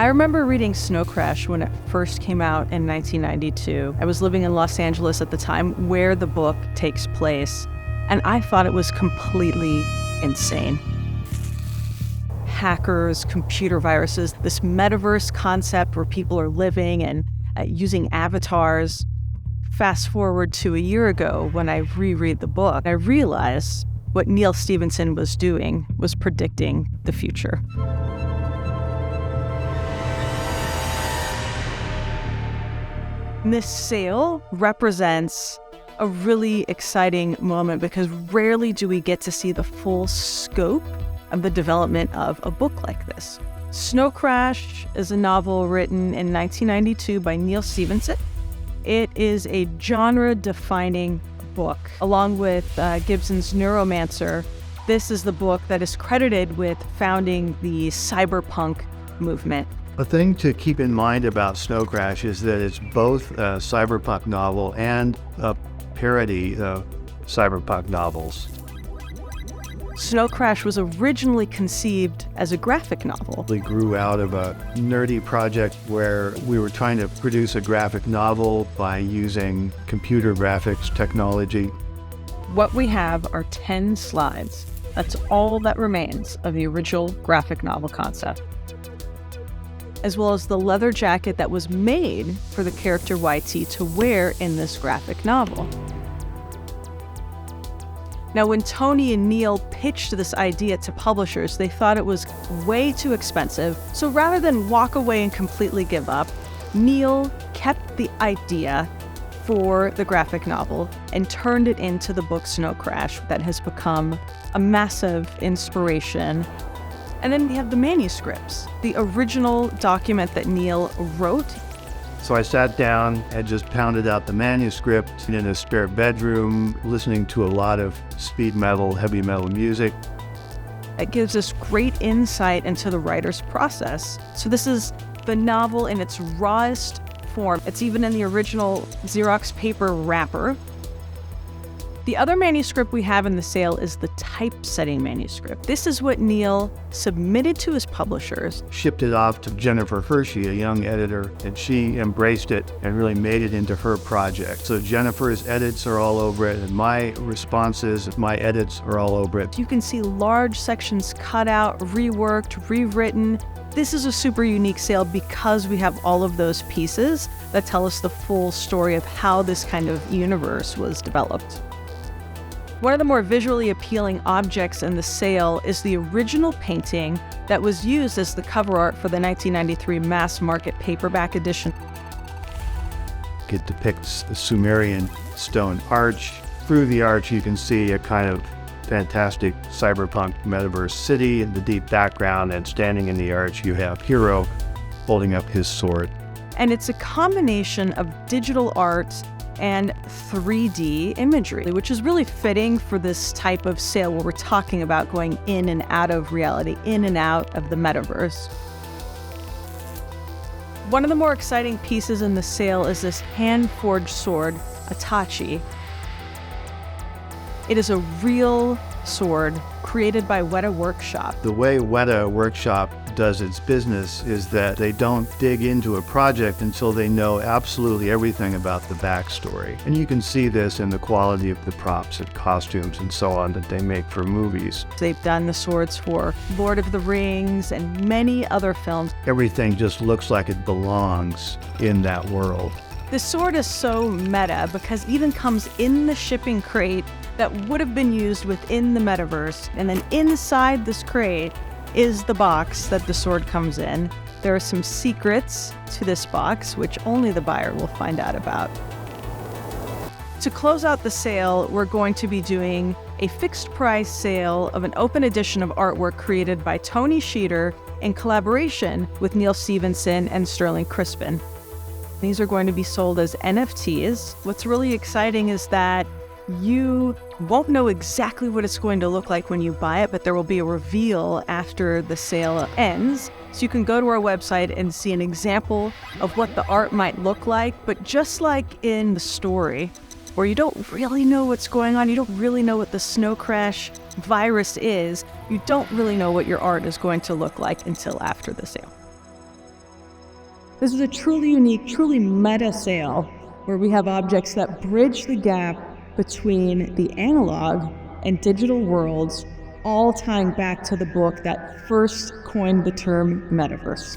I remember reading Snow Crash when it first came out in 1992. I was living in Los Angeles at the time where the book takes place, and I thought it was completely insane. Hackers, computer viruses, this metaverse concept where people are living and using avatars. Fast forward to a year ago when I reread the book, I realized what Neal Stephenson was doing was predicting the future. This sale represents a really exciting moment because rarely do we get to see the full scope of the development of a book like this. Snow Crash is a novel written in 1992 by Neal Stephenson. It is a genre-defining book. Along with Gibson's Neuromancer, this is the book that is credited with founding the cyberpunk movement. A thing to keep in mind about Snow Crash is that it's both a cyberpunk novel and a parody of cyberpunk novels. Snow Crash was originally conceived as a graphic novel. It grew out of a nerdy project where we were trying to produce a graphic novel by using computer graphics technology. What we have are 10 slides. That's all that remains of the original graphic novel concept, as well as the leather jacket that was made for the character Wētā to wear in this graphic novel. Now, when Tony and Neal pitched this idea to publishers, they thought it was way too expensive. So rather than walk away and completely give up, Neal kept the idea for the graphic novel and turned it into the book Snow Crash that has become a massive inspiration. And then we have the manuscripts, the original document that Neal wrote. So I sat down and just pounded out the manuscript in a spare bedroom, listening to a lot of speed metal, heavy metal music. It gives us great insight into the writer's process. So this is the novel in its rawest form. It's even in the original Xerox paper wrapper. The other manuscript we have in the sale is the typesetting manuscript. This is what Neal submitted to his publishers. Shipped it off to Jennifer Hershey, a young editor, and she embraced it and really made it into her project. So Jennifer's edits are all over it, and my responses, my edits are all over it. You can see large sections cut out, reworked, rewritten. This is a super unique sale because we have all of those pieces that tell us the full story of how this kind of universe was developed. One of the more visually appealing objects in the sale is the original painting that was used as the cover art for the 1993 mass market paperback edition. It depicts a Sumerian stone arch. Through the arch, you can see a kind of fantastic cyberpunk metaverse city in the deep background, and standing in the arch, you have Hero holding up his sword. And it's a combination of digital art and 3D imagery, which is really fitting for this type of sale where we're talking about going in and out of reality, in and out of the metaverse. One of the more exciting pieces in the sale is this hand-forged sword, Itachi. It is a real sword created by Wētā Workshop. The way Wētā Workshop does its business is that they don't dig into a project until they know absolutely everything about the backstory. And you can see this in the quality of the props and costumes and so on that they make for movies. They've done the swords for Lord of the Rings and many other films. Everything just looks like it belongs in that world. The sword is so meta because it even comes in the shipping crate that would have been used within the metaverse. And then inside this crate is the box that the sword comes in. There are some secrets to this box, which only the buyer will find out about. To close out the sale, we're going to be doing a fixed price sale of an open edition of artwork created by Tony Sheeder in collaboration with Neal Stephenson and Sterling Crispin. These are going to be sold as NFTs. What's really exciting is that you won't know exactly what it's going to look like when you buy it, but there will be a reveal after the sale ends. So you can go to our website and see an example of what the art might look like. But just like in the story, where you don't really know what's going on, you don't really know what the Snow Crash virus is, you don't really know what your art is going to look like until after the sale. This is a truly unique, truly meta sale where we have objects that bridge the gap between the analog and digital worlds, all tying back to the book that first coined the term metaverse.